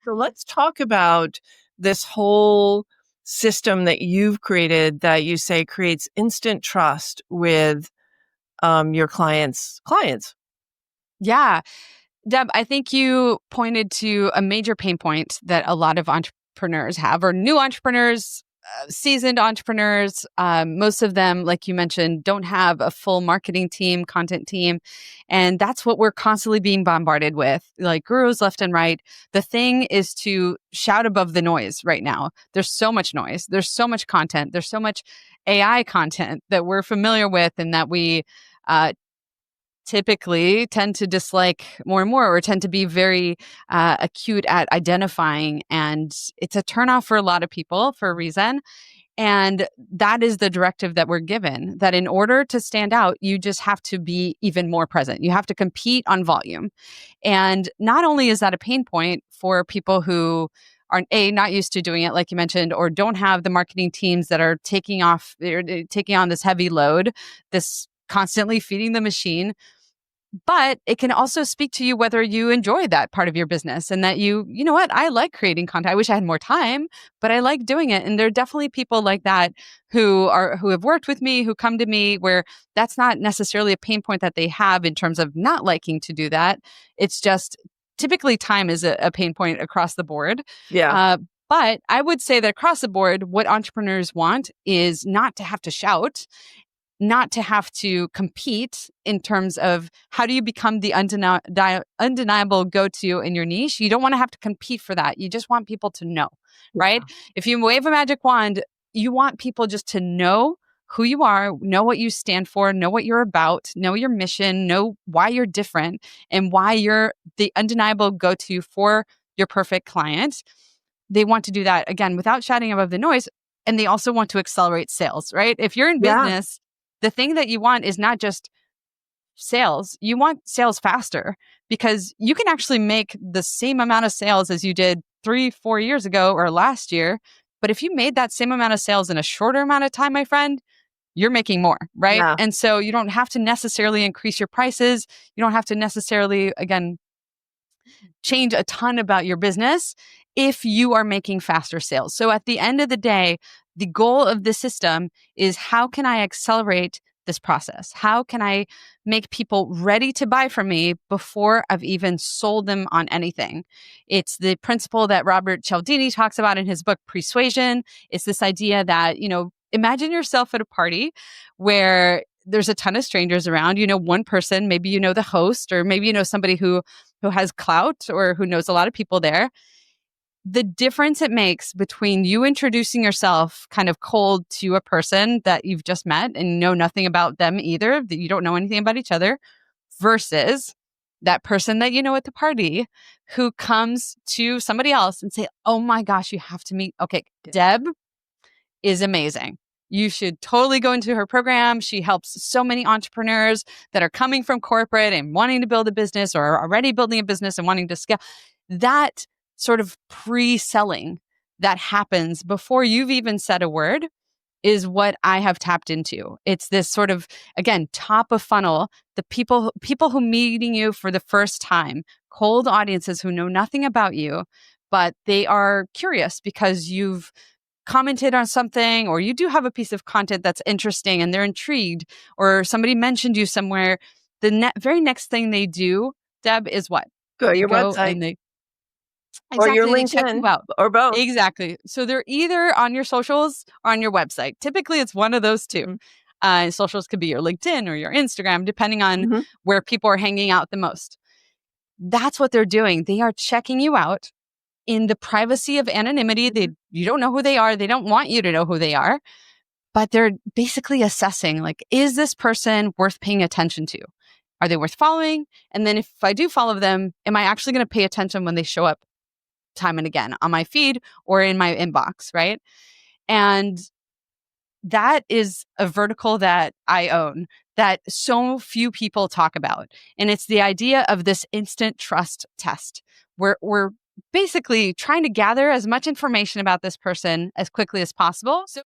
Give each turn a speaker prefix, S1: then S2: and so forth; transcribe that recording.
S1: So let's talk about this whole system that you've created that you say creates instant trust with your clients.
S2: Yeah. Deb, I think you pointed to a major pain point that a lot of entrepreneurs have, or new entrepreneurs, seasoned entrepreneurs. Most of them, like you mentioned, don't have a full marketing team, content team. And that's what we're constantly being bombarded with, like gurus left and right. The thing is to shout above the noise right now. There's so much noise, there's so much content, there's so much AI content that we're familiar with and that we typically tend to dislike more and more, or tend to be very acute at identifying. And it's a turnoff for a lot of people for a reason. And that is the directive that we're given, that in order to stand out, you just have to be even more present. You have to compete on volume. And not only is that a pain point for people who are not used to doing it, like you mentioned, or don't have the marketing teams that are taking on this heavy load, this constantly feeding the machine, but it can also speak to you whether you enjoy that part of your business and that you know what, I like creating content. I wish I had more time, but I like doing it. And there are definitely people like that who have worked with me, who come to me where that's not necessarily a pain point that they have in terms of not liking to do that. It's just typically time is a pain point across the board.
S1: Yeah.
S2: But I would say that across the board, what entrepreneurs want is not to have to shout, not to have to compete in terms of how do you become the undeniable go-to in your niche. You don't want to have to compete for that. You just want people to know, right?
S1: Yeah.
S2: If you wave a magic wand, you want people just to know who you are, know what you stand for, know what you're about, know your mission, know why you're different, and why you're the undeniable go-to for your perfect client. They want to do that, again, without shouting above the noise. And they also want to accelerate sales, right? If you're in
S1: Yeah.
S2: business, the thing that you want is not just sales. You want sales faster because you can actually make the same amount of sales as you did 3-4 years ago or last year. But if you made that same amount of sales in a shorter amount of time, my friend, you're making more, right?
S1: Yeah.
S2: And so you don't have to necessarily increase your prices. You don't have to necessarily, again, change a ton about your business if you are making faster sales. So at the end of the day, the goal of the system is how can I accelerate this process? How can I make people ready to buy from me before I've even sold them on anything? It's the principle that Robert Cialdini talks about in his book, Persuasion. It's this idea that, imagine yourself at a party where there's a ton of strangers around, one person, maybe the host, or maybe somebody who has clout or who knows a lot of people there. The difference it makes between you introducing yourself kind of cold to a person that you've just met and know nothing about them either, that you don't know anything about each other, versus that person that you know at the party who comes to somebody else and say, oh my gosh, you have to meet. Okay, Deb is amazing. You should totally go into her program. She helps so many entrepreneurs that are coming from corporate and wanting to build a business or are already building a business and wanting to scale. That sort of pre-selling that happens before you've even said a word is what I have tapped into. It's this sort of, again, top of funnel, the people who meeting you for the first time, cold audiences who know nothing about you, but they are curious because you've commented on something, or you do have a piece of content that's interesting and they're intrigued, or somebody mentioned you somewhere. The very next thing they do, Deb, is what?
S1: Go to
S2: They
S1: your
S2: go
S1: website
S2: and they
S1: or your
S2: they check you
S1: LinkedIn
S2: out.
S1: or both.
S2: Exactly. So they're either on your socials or on your website. Typically, it's one of those two. Socials could be your LinkedIn or your Instagram, depending on
S1: Mm-hmm.
S2: where people are hanging out the most. That's what they're doing. They are checking you out in the privacy of anonymity. You don't know who they are. They don't want you to know who they are, but they're basically assessing, like, is this person worth paying attention to? Are they worth following? And then if I do follow them, am I actually going to pay attention when they show up time and again on my feed or in my inbox, right? And that is a vertical that I own that so few people talk about. And it's the idea of this instant trust test where we're basically trying to gather as much information about this person as quickly as possible. So